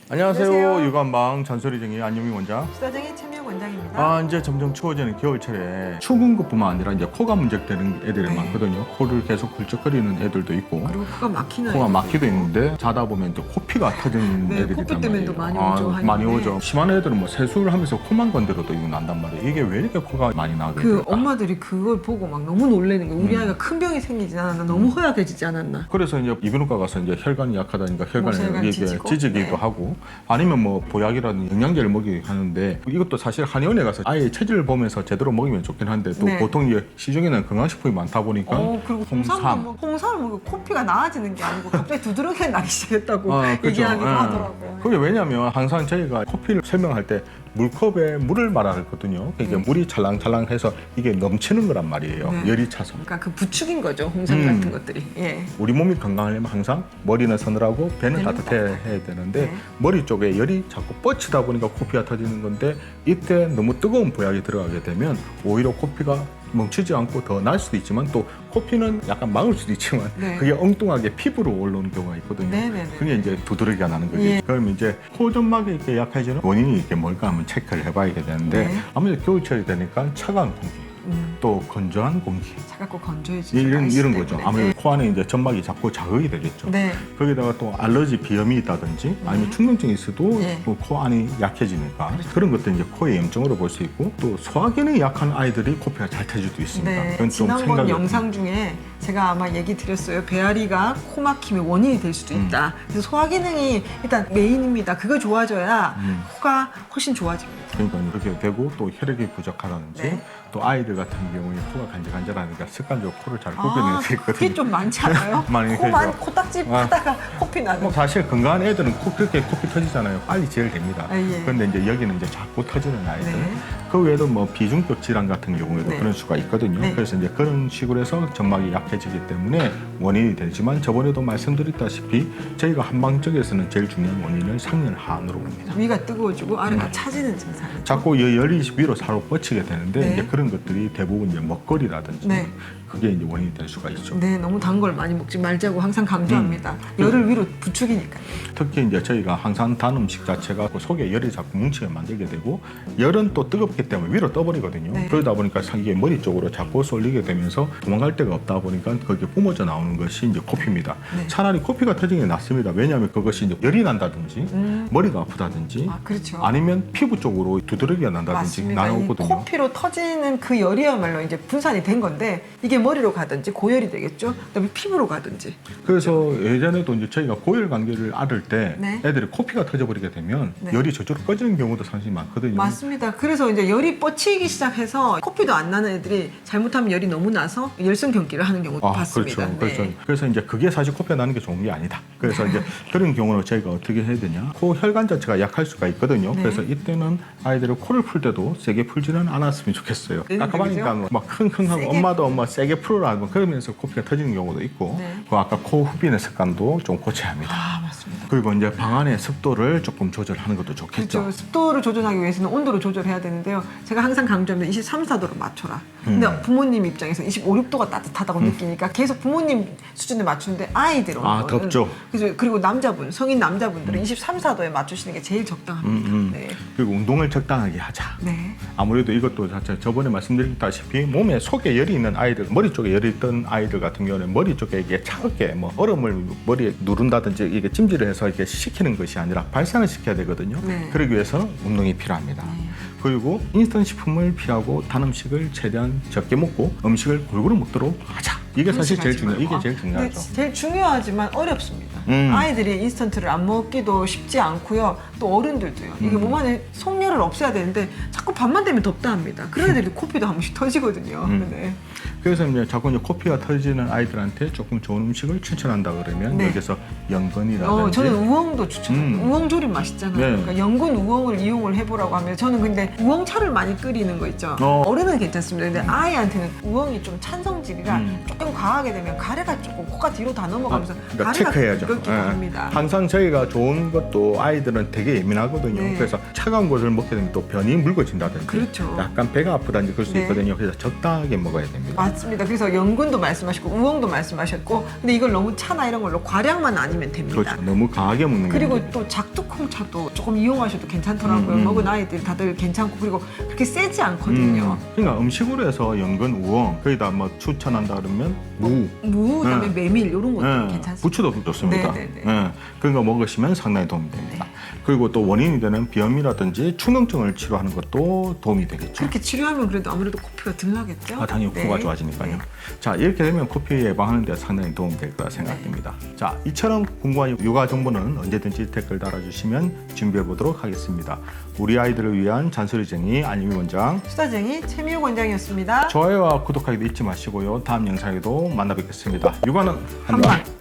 안녕하세요. 안녕하세요. 육아방 잔소리쟁이 안유미 원장. 수다쟁이 최미영 원장입니다. 이제 점점 추워지는 겨울철에 추운 것뿐만 아니라 이제 코가 문제되는 애들이 네. 많거든요. 코를 계속 굴쩍거리는 애들도 있고, 그리고 코가 막히는 코가 애들도 막히도 있고. 있는데 자다 보면 또 코피가 터지는 네, 애들이 코피 있단 때문에도 말이에요. 많이 오죠, 많이 하는데. 오죠. 심한 애들은 뭐 세수를 하면서 코만 건드려도 이거 난단 말이에요. 이게 왜 이렇게 코가 많이 나게 그 될까? 엄마들이 그걸 보고 막 너무 놀라는 거예요. 우리 아이가 큰 병이 생기지 않았나, 너무 허약해지지 않았나. 그래서 이제 이비인후과 가서 이제 혈관이 약하다니까 혈관이 혈관 이게 찢기고? 찢어지기도 네. 하고, 아니면 뭐 보약이라든 영양제를 먹이게 하는데, 이것도 사실 한의원에 가서 아예 체질을 보면서 제대로 먹이면 좋긴 한데, 또 네. 보통 이제 시중에는 건강식품이 많다 보니까 그리고 홍삼을 먹으면 코피가 나아지는 게 아니고 갑자기 두드러기가 나기 시작했다고 그렇죠. 얘기하기도 예. 하더라고요. 그게 왜냐면 항상 저희가 코피를 설명할 때 물컵에 물을 말하거든요. 그러니까 물이 찰랑찰랑해서 이게 넘치는 거란 말이에요. 네. 열이 차서. 그러니까 그 부축인 거죠, 홍삼 같은 것들이. 예. 우리 몸이 건강하려면 항상 머리는 서늘하고 배는 배는 따뜻해야 되는데, 네. 머리 쪽에 열이 자꾸 뻗치다 보니까 코피가 터지는 건데, 이때 너무 뜨거운 보약이 들어가게 되면 오히려 코피가 멈추지 않고 더 날 수도 있지만, 또 코피는 약간 막을 수도 있지만 네. 그게 엉뚱하게 피부로 올라오는 경우가 있거든요. 네네네. 그게 이제 두드러기가 나는 거죠. 예. 그럼 이제 코점막이 이렇게 약해지는 원인이 이게 뭘까 하면 체크를 해봐야 되는데, 네. 아무래도 겨울철이 되니까 차가운 공기, 또 건조한 공기, 차갑고 건조해지죠. 이런 거죠. 아무래도 코 안에 이제 점막이 자꾸 자극이 되겠죠. 네. 거기다가 또 알러지 비염이 있다든지 아니면 충농증이 있어도 네. 또 코 안이 약해지니까 그런 것들 이제 코의 염증으로 볼 수 있고, 또 소화 기능이 약한 아이들이 코피가 잘 터질 수도 있습니다. 네, 그건 좀 지난번 생각이 영상 중에 제가 아마 얘기 드렸어요. 배앓이가 코 막힘의 원인이 될 수도 있다. 그래서 소화 기능이 일단 메인입니다. 그거 좋아져야 코가 훨씬 좋아집니다. 그러니까 그렇게 되고, 또 혈액이 부족하다든지, 네. 또 아이들 같은 경우에 코가 간질간질하니까 습관적으로 코를 잘 굽혀내는 수 있거든요. 그게 좀 많지 않아요? 많이 코만 되죠. 코딱지 하다가 코피 나는. 뭐 사실 건강한 애들은 그렇게 코피 터지잖아요. 빨리 제어됩니다. 아, 예. 그런데 이제 여기는 이제 자꾸 터지는 아이들. 네. 그 외에도 뭐 비중격 질환 같은 경우에도 네. 그런 수가 있거든요. 네. 그래서 이제 그런 식으로 해서 점막이 약해지기 때문에 원인이 되지만, 저번에도 말씀드렸다시피 저희가 한방적에서는 제일 중요한 원인을 상열하안으로 봅니다. 위가 뜨거워지고 아래가 차지는 증상이죠. 자꾸 열이 위로 사로 뻗치게 되는데, 네. 이제 그런 것들이 대부분 이제 먹거리라든지 네. 그게 이제 원인이 될 수가 있죠. 네, 너무 단 걸 많이 먹지 말자고 항상 강조합니다. 음. 열을 위로 부추기니까요. 특히 이제 저희가 항상 단 음식 자체가 그 속에 열이 자꾸 뭉치게 만들게 되고, 열은 또 뜨겁기 때문에 위로 떠버리거든요. 네. 그러다 보니까 이게 머리 쪽으로 자꾸 쏠리게 되면서 도망갈 데가 없다 보니까 거기에 뿜어져 나오는 것이 이제 코피입니다. 네. 차라리 코피가 터지는 게 낫습니다. 왜냐하면 그것이 이제 열이 난다든지 머리가 아프다든지 아, 그렇죠. 아니면 피부 쪽으로 두드러기가 난다든지 맞습니다. 이 나오거든요. 코피로 터지는 그 열이야말로 이제 분산이 된 건데, 이게 머리로 가든지 고열이 되겠죠. 그다음에 피부로 가든지. 그래서 예전에도 이제 저희가 고열 감기를 앓을 때 네. 애들이 코피가 터져버리게 되면 네. 열이 저쪽으로 꺼지는 경우도 사실 많거든요. 맞습니다. 그래서 이제 열이 뻗치기 시작해서 코피도 안 나는 애들이 잘못하면 열이 너무 나서 열성 경기를 하는 경우도 봤습니다. 그렇죠. 네. 그래서 이제 그게 사실 코피가 나는 게 좋은 게 아니다. 그래서 이제 그런 경우는 저희가 어떻게 해야 되냐? 코 혈관 자체가 약할 수가 있거든요. 네. 그래서 이때는 아이들을 코를 풀 때도 세게 풀지는 않았으면 좋겠어요. 네, 깜깜하니까 그죠? 막 흥흥하고 세게 엄마도 엄마 세게 풀어라 뭐 그러면서 코피가 터지는 경우도 있고, 네. 그 아까 코 후비는 습관도 좀 고쳐야 합니다. 아, 맞습니다. 그리고 이제 방 안의 습도를 조금 조절하는 것도 좋겠죠. 그렇죠. 습도를 조절하기 위해서는 온도를 조절해야 되는데요. 제가 항상 강조합니다. 23, 4도로 맞춰라. 근데 부모님 입장에서 25, 6도가 따뜻하다고 느끼니까 계속 부모님 수준에 맞추는데, 아이들 온도는 덥죠. 그리고 남자분, 성인 남자분들은 23, 4도에 맞추시는 게 제일 적당합니다. 네. 그리고 운동을 적당하게 하자. 네. 아무래도 이것도 자체 저번에 말씀드렸다시피 몸에 속에 열이 있는 아이들, 머리 쪽에 열이 있던 아이들 같은 경우는 머리 쪽에 이게 차갑게 뭐 얼음을 머리에 누른다든지 이게 찜질을 해서 이렇게 식히는 것이 아니라 발산을 시켜야 되거든요. 네. 그러기 위해서는 운동이 필요합니다. 그리고 인스턴트 식품을 피하고 단 음식을 최대한 적게 먹고 음식을 골고루 먹도록 하자. 이게 사실 제일 중요해요. 이게 제일 중요하죠. 근데 제일 중요하지만 어렵습니다. 음. 아이들이 인스턴트를 안 먹기도 쉽지 않고요. 또 어른들도요. 이게 몸 안에 속열을 없애야 되는데 자꾸 밤만 되면 덥다 합니다. 그런 애들이 코피도 한 번씩 터지거든요. 네. 그래서 이제 자꾸 이제 코피가 터지는 아이들한테 조금 좋은 음식을 추천한다 그러면 네. 여기서 연근이라든지 저는 우엉도 추천합니다. 우엉조림 맛있잖아요. 네. 그러니까 연근 우엉을 이용을 해보라고 하면, 저는 근데 우엉차를 많이 끓이는 거 있죠. 어른은 괜찮습니다. 근데 아이한테는 우엉이 좀 찬성질이라 조금 좀 과하게 되면 가래가 조금 코가 뒤로 다 넘어가면서 그러니까 가래가 체크해야죠. 긁기도 예. 합니다. 항상 저희가 좋은 것도 아이들은 되게 예민하거든요. 네. 그래서 차가운 것을 먹게 되면 또 변이 묽어진다든지 그렇죠. 약간 배가 아프다든지 그럴 수 네. 있거든요. 그래서 적당하게 먹어야 됩니다. 맞습니다. 그래서 연근도 말씀하셨고 우엉도 말씀하셨고 근데 이걸 너무 차나 이런 걸로 과량만 아니면 됩니다. 그렇죠. 너무 강하게 먹는 게 그리고 문제입니다. 또 작두콩차도 조금 이용하셔도 괜찮더라고요. 먹은 아이들 다들 괜찮고 그리고 그렇게 세지 않거든요. 그러니까 음식으로 해서 연근, 우엉 거기다 뭐 추천한다 그러면 무, 무, 그다음에 네. 메밀 이런 것도 예, 괜찮습니다. 부추도 좋습니다. 네네네. 예, 그런 거 먹으시면 상당히 도움이 됩니다. 그리고 또 원인이 되는 비염이라든지 축농증을 치료하는 것도 도움이 되겠죠. 그렇게 치료하면 그래도 아무래도 코피가 덜 나겠죠? 아, 당연히 코가 좋아지니까요. 네. 자, 이렇게 되면 코피 예방하는 데 상당히 도움이 될 거라 생각됩니다. 자, 이처럼 궁금한 육아 정보는 언제든지 댓글 달아주시면 준비해 보도록 하겠습니다. 우리 아이들을 위한 잔소리쟁이 안유미 원장, 수다쟁이 최미호 원장이었습니다. 좋아요와 구독하기도 잊지 마시고요. 다음 영상에도 만나 뵙겠습니다. 육아는 한방.